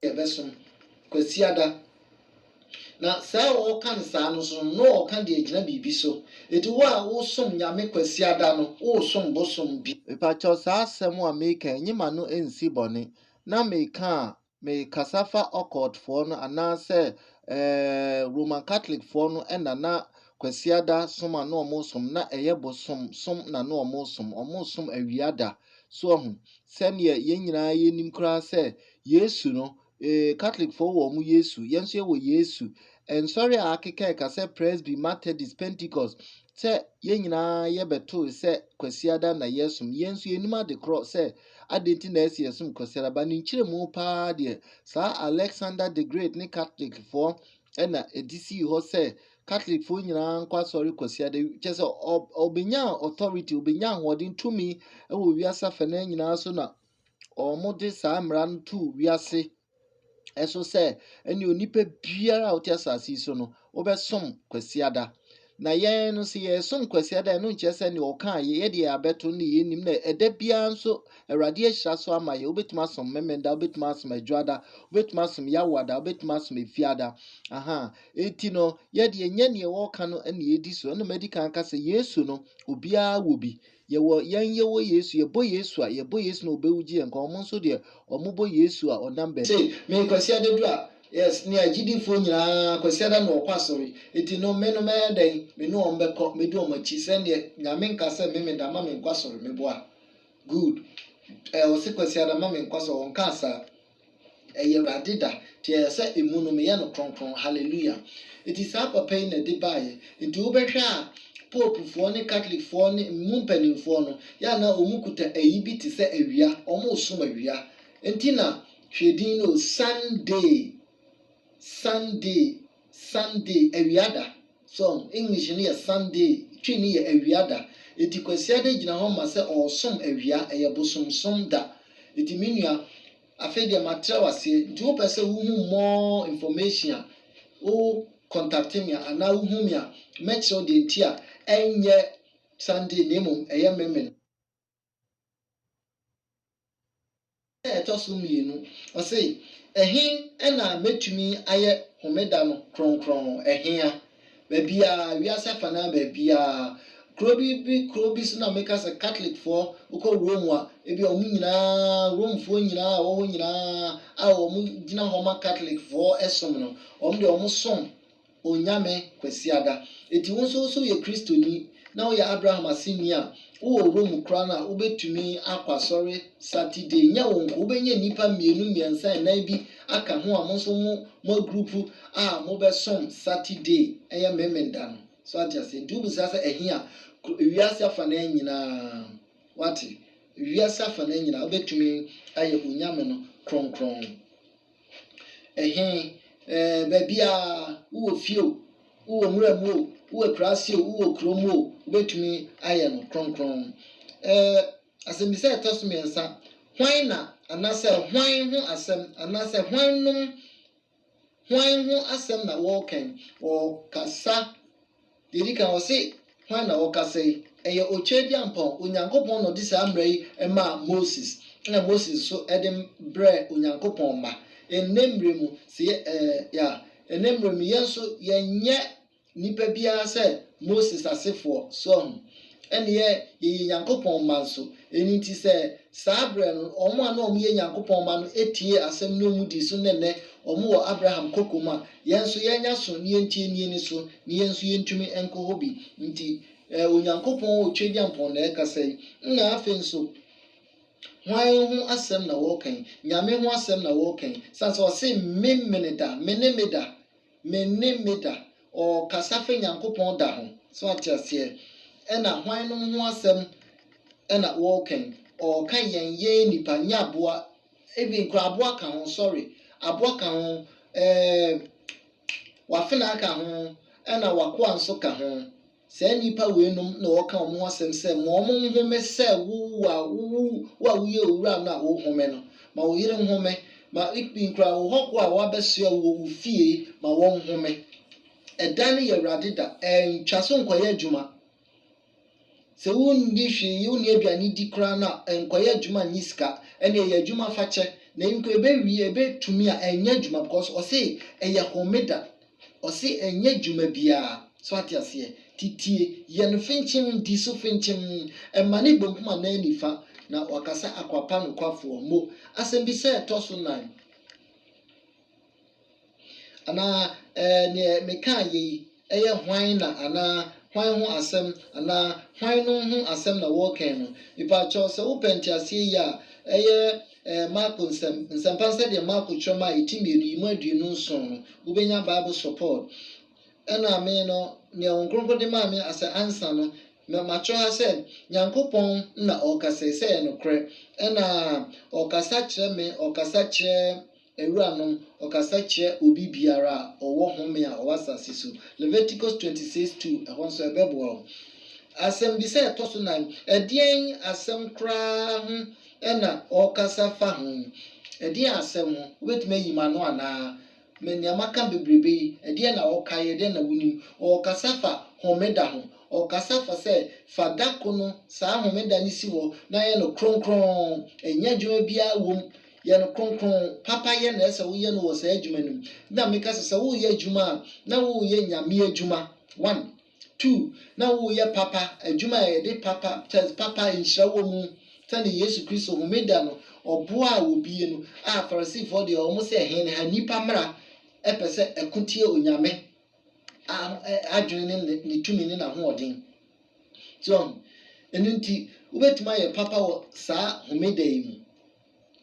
Yebesom kwasiada na saa o kan saa no so no o kan de agina bibi so eti wo a wo som nyame kwasiada no wo som bosom bi epacho saa asem a meka nyima no ensi bone na meka me kasafa occult fo no anase Roman Catholic fo no na kwasiada som na omo som na eye bosom som na omo som awiada so hu sene ye nyina ye nim kra se Yesu no Catholic for wo mu Yesu yenso ye wo Yesu and sorry akeka ka se Presby Methodist Pentecost se ye nyina ye beto se kwasiada na Yesu yenso ye nima de cross se adenti na esi yesum kwasiada ba ni nkire mu pa de sa Alexander the Great ni Catholic for na edisi ho se Catholic for nyina nkwa sorry kwasiada chese obenya authority obenya hodin tumi wo wiasa fa na nyina so na omode sa mran tu wiase eso se eni onipa biara oti asase so no obesom kwasiada na yen no se yesom kwasiada no nche se ne oka ye de abeto ne yenim na eda bia nso awrade ahira so ama ye obetuma som memenda obetuma som adwada obetuma som yawada obetuma som efiada aha eti no ye de enye ne wo ka no ene edi so na medical ka se Yesu no obia wo bi yewo Yesu yebo Yesu a yebo Yesu no obewuji enka omo nso de omubo Yesu a onambe say me kwasiada du a yes ni agidifo nyina kwasiada no okwasori eti no me no me den me no ombeko me du omachi sende nyame nka se me da ma me nkwasori me boa good o se kwasiada ma me nkwaso onka asa eye radida tie se emu no me ye no kronkron hallelujah eti sa papa na de bae eti obehwe a Pope fo ne Catholic fo ne mumpani fo no ya na omukuta ayibi ti se awia omo som awia enti na hwedin no Sunday awiada so English ni ya Sunday twi ni ya awiada eti kwasiada gina ho ma se osom awia eye bosomsom da eti menua afede matra wase enti wo pese wo hu more information o contact me ana wo hu me a make sure de enti a enye Sunday nemo eye memen etosum yenu o say ehin na metumi aye homeda no kronkron ehia ba bia wiasa fana ba bia krobi so na make us a Catholic for uko Rome a ebi omu nyina Rome fo nyina wo nyina a omu gina homa Catholic for esom no omu de omu som onyame kwasiada eti wonso ye Kristo ni na wo ya Abraham asini a wo Rome kra na obetumi akwasori Saturday nya wonko obenye nipa mienu miensa na bi aka ho a monso mo group a mo be som Saturday eye memenda no so atiase ndu busasa ehia wiase afa na nyina wati wiase afa na nyina obetumi aye onyame no kronkron ba bia wo fio wo muramu wo krasio wo kromo obetumi aye no kronkron asemi say tosumi ensa hwan na anase hwan ho asem anase hwan ho asem na wo kan o kasa dedika o se hwan na wo kasa eye ochedi ampon onyankopon no disa amrai ema Moses na Moses so edem bre onyankopon ma enemre mu se enemre mu yenso yenye nipa bia se Moses asefo so ene ye nyankopon ma so eni ti se sabre no omo ana omo ye nyankopon ma no etie asem no mu di so nene omo wo Abraham kokoma yenso yenya so ne entie ni so ne yenso yentumi enko hobi nti onyankopon otwedi ampon na ekasai na afenso hwan ho asem na wo kan nyame ho asem na wo kan sanso se menemeda o kasafe nyankopon da ho so atiase ena hwan no ho asem ena wo kan o kan yenye nipa nyaboa ebi nkra aboa kan ho sorry aboa kan ho wafena ka ho ena wakoa nso ka ho se nipa wenum na wo kan ho asem se mo home se wo ye owura na wo home no ma wo yire home ma ipi nkra wo hoko a wabesua wo fie ma wo home edan ye radida ntwaso nkoye adwuma se wundi hwe wuni aduane di kra na enkoye adwuma nyiska ene ye adwuma fache na yinko ebe tumi a enye adwuma because ose eye homeda ose enye adwuma bia so atiase titie ye no finchim di so finchim emane bonkuma na nifa na wakasa akwapa no kwafo mo asem bi se toso 9 ana ne meka yi eye hwan na ana hwan ho asem ana hwan no ho asem na wo kan no ipa cho se wo pentiase ya eye Marco nsempanse de Marco choma itimiru mu aduenu nson wo benya Bible support ena me no ne onkrompo de ma me asa answer no me macho ha se Nyankopon na okasa se no kre ena okasa kire me okasa kire ewuranom okasa kire obi biara owo home a owasase so Leviticus 26:2 ehonso ebebo asem bi se to so nan edien asem kra ho ena okasa fa ho edien asem ho obetime yima no ana meniamaka bebrebe edien na okaye edien na wunim okasa fa homeda ho okasa fa se fadako no saa homeda ni si wo na ye no kronkron enya dwuma bia wom ye no kronkron papa ye na ese wo ye no wo saa dwuma nim na meka se wo ye dwuma na wo ye nyame dwuma 1 2 na wo ye papa adwuma ye de papa test papa inhira wo mu tani Yesu Kristo homeda no obo a obi no a Pharisee for de o mo se he ne ha nipa mra epese ekotie onyame adwene ne tumi ne na hoodin so enunti ubetuma ye papa wo saa homeda yi mu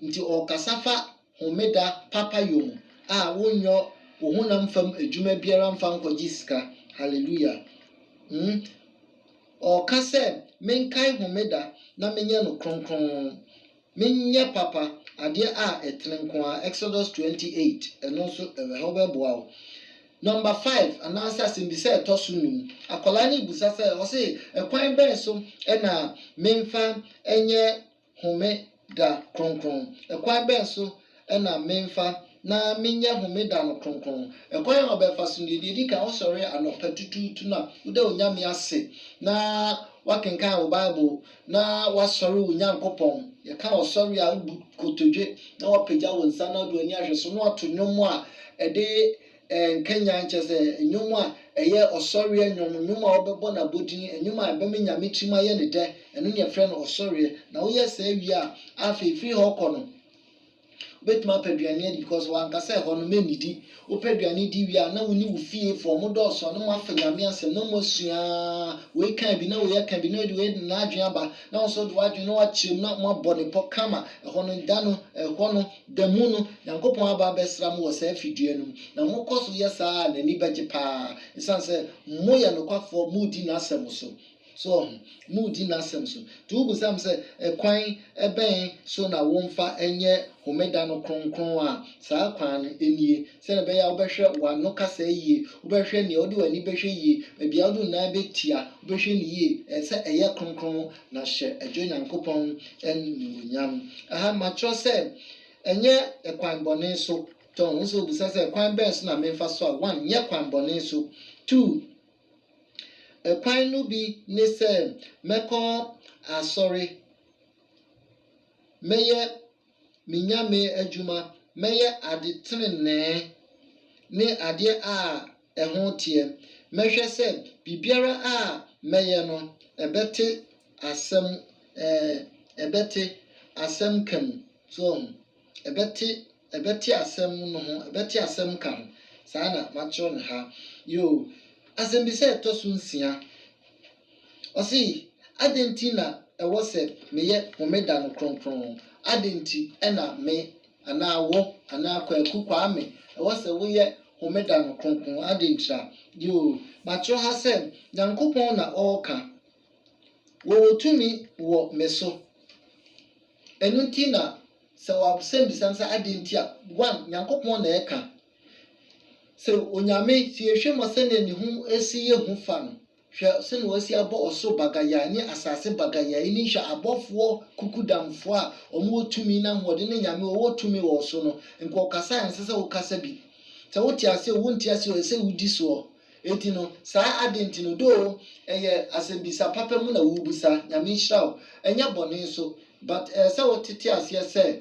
nti o kasafa homeda papa yomu a wonyo wo honam fam adwuma biara mfa nkwaji sika hallelujah o kase menkai homeda na menye no kronkron menye papa ade a etrenko a Exodus 28 eno so ehobeboa number 5 anasa simbise tosunum akola ni busa se o se ekwan ben so na memfa enye homeda kronkron ekwan ben so na memfa na menye homeda no kronkron ekwan obefa so ndidi ka o sori anopatutu na ude onyame ase na wakenkan Bible na wasori Onyankopon ye ka osori a kotodwe na wapagya wonsa na do ani ahweso no ato nwomo a ede Kenya nchese enyumu a eye osori enyumu a obebo na bodin enyumu a beme nyame trima ye ne de enu ne frɛ no osori na wo ye sa wi a afefi ho kono betuma peduane because wankasa ho no menidi wo peduane di wi a na woni wo fie fo mo do so no afa nyame asem no mosua we kan bi na we kan bi na we na adwen aba na so do adwen no achim na mo abone pokama ho no da no ho no damu no Yankopon aba besra mo wo sa afidue no na mo koso yesa na ni beje pa isanse mo ye no kwafo mo di na asem so mudi na asem so tu busam se kwan eben so na wonfa enye homeda no kronkron a saa kwan enie se na be ya obehwe wano kasa yie obehwe ne odi wani behwe yie bia odu na betia obehwe ne yie se eye kronkron na hye adwo Nyankopon enunyam aha macho se enye kwan bone so to so busa se kwan ben so na memfa so a 1 nye kwan bone so 2 kwan no bi ne se meko asori meye minyame adwuma meye adetrene ne ade a eho tie mehwe se bibiara a meye no ebete asem kam so ebete asem no ho ebete asem kam sana macho ne ha yo asem bi se to sunsia osi adenti na ewo se meye homeda no kronkron adenti ena me ana wo ana kwaku kwame ewo se wo ye homeda no kronkron adentra yo macho ha se Nyankopon na oka wo tumi wo meso enunti na se wa sembi sansa adenti a 1 Nyankopon na eka se onyame si ehwe mo se ne hu esi ye hu fa no hwe se no asi abo oso bagaya ni asase bagaya ni hwe abofo kukudamfo a omo otumi na hode ne nyame wo otumi wo so no nko kasa ense se wo kasa bi se wo ti ase wo nti ase se wudi so eti no saa adenti no do asembisa papa mu na wubusa nyame hyira wo enya bɔne so but sɛ wotete aseɛ sɛ